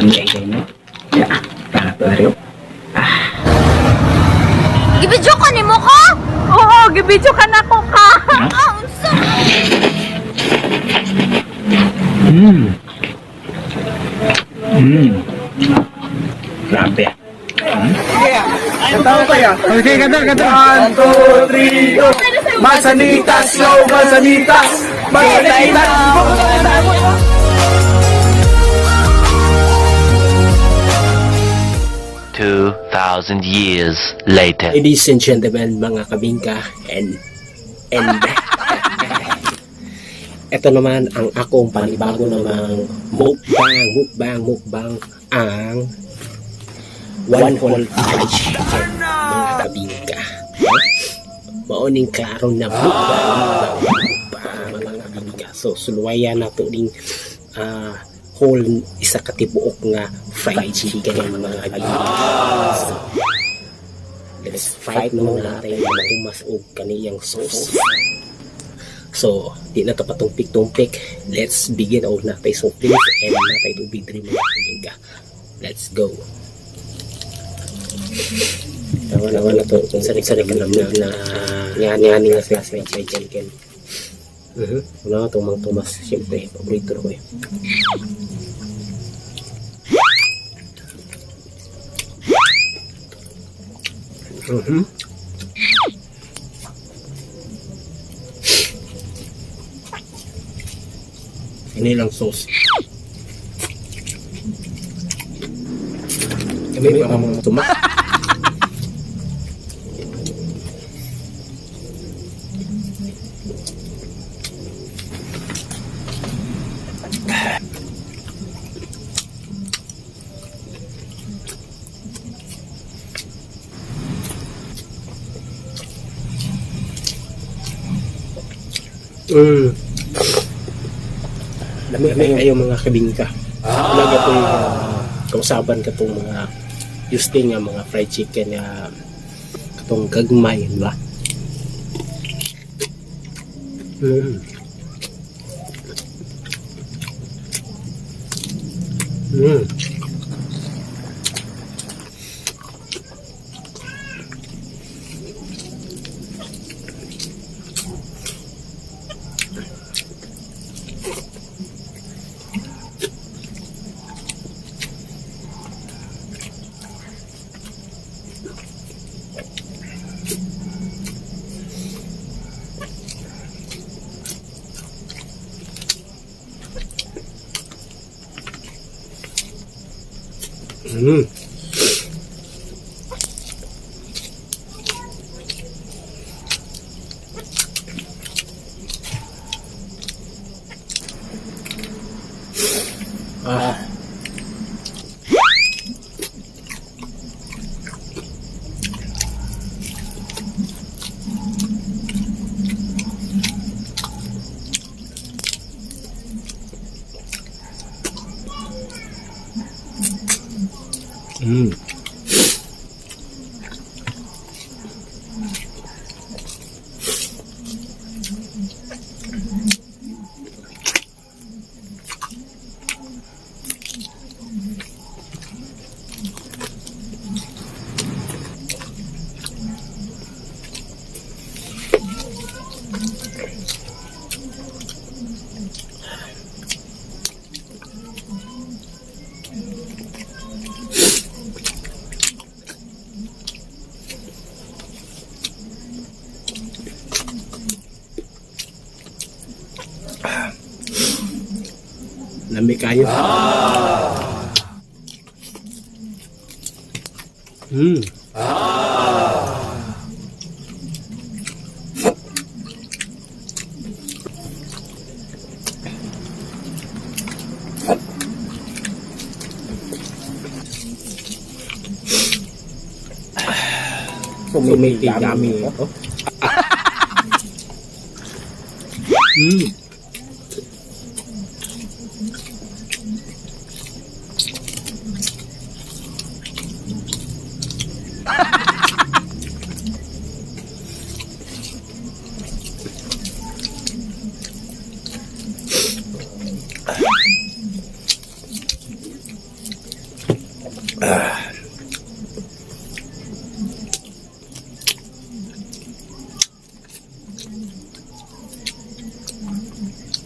Kami ay mo. Ya, para pariyo. Gibidyo ka ni mo ko? Oo, gibidyo ka na ko ka. Unsa? Grabe. Okay, kata. 1, 2, 3, go. Masanitas, go, masanitas. Masanitas. 2,000 years later. Ladies and gentlemen, mga kabingka, and ito naman ang akong panibago namang mukbang ang one whole fried chicken, mga kabingka. Mauning klaro na mukbang mga kabingka. So suluwayan na to ding whole isa katibuok nga fried chicken mga kabingka. So, let's fight naman natin na matumas og kaniyang sauce. So, di na ito patumpik-tumpik. Let's begin all na tayo so please and na tayo tubig rin mga kabingka. Let's go. Naman na ito. Kung sarik-sarik ka naman na ngani-ngani nga sa fried chicken. Wala nga itong mga tumas. Siyempre, paborito na ko yun. Ini lang sauce. Kami mga tumak. Dami kayo mga kabingka. Talaga itong kausaban ka itong mga Houston nga mga fried chicken nga itong gagmay, di ba? Lamig kayo. Sumiti dami.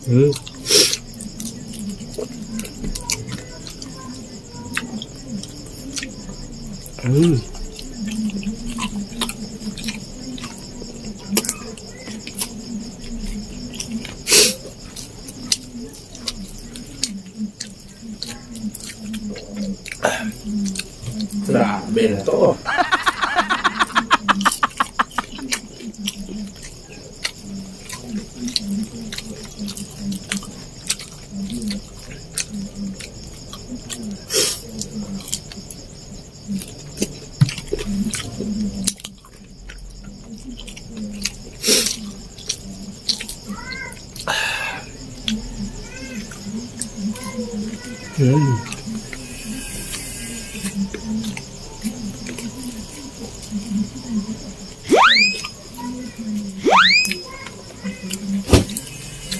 Hmm. Hmm. Grabe na to.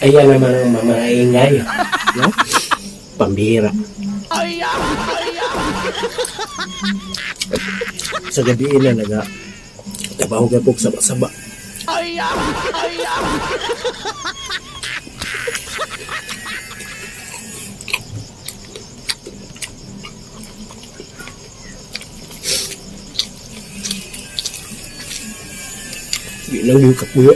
Ayan naman ang mga ingay. No? Pambira. Sa gabi na trabaho ka kong saba-saba. Bilang yung kapuyo.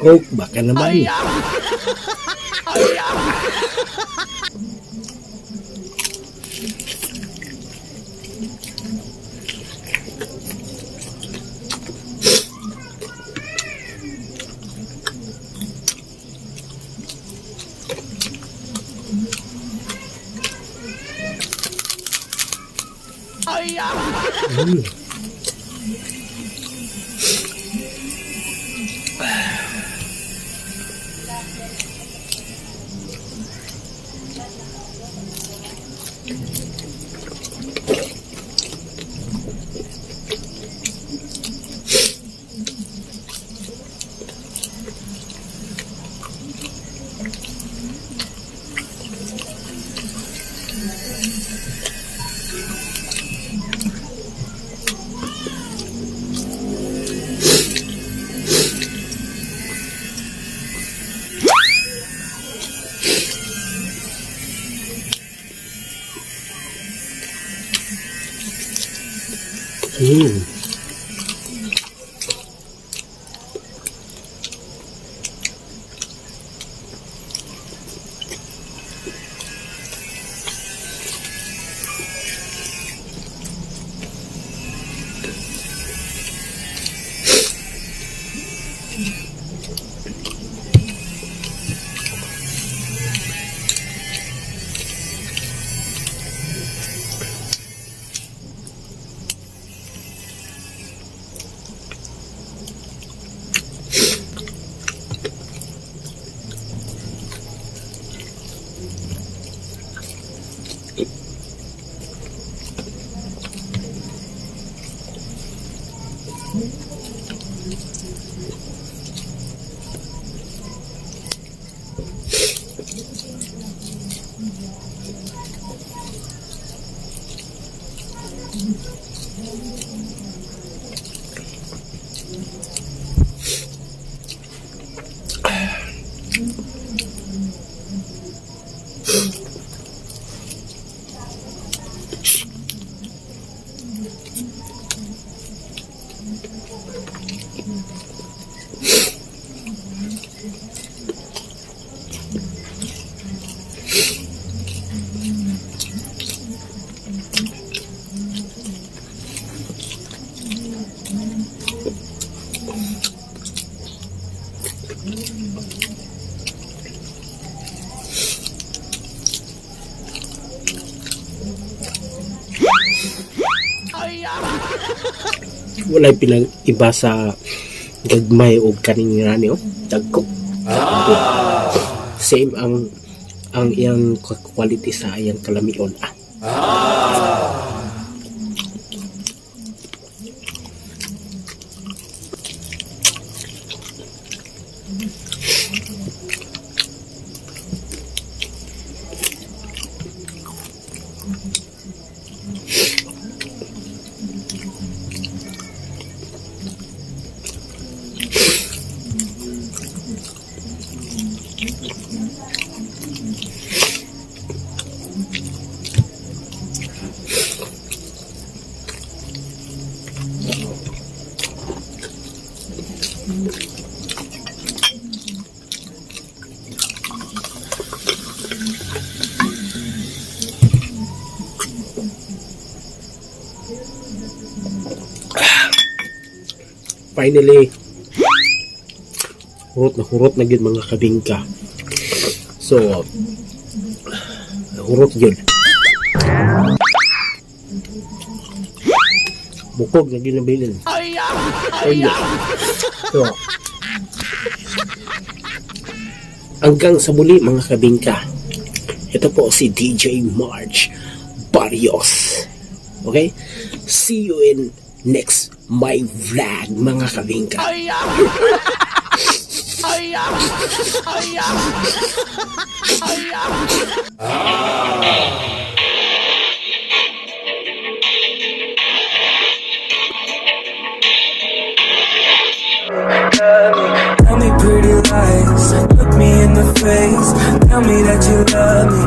Oh, baka naman. Walay pilang iba sa gagmay o kaning rani oh. Dagko. Same ang iyang quality sa iyang kalamion ah. Finally, hurot na gid mga kabingka. So, hurot yun. Bukog na ginabilin. Ayun. So, hanggang sa muli mga kabingka. Ito po si DJ March Barrios. Okay? See you in next my vlog mga kabingka. Tell me pretty lies, look me in the face, tell me that you love me.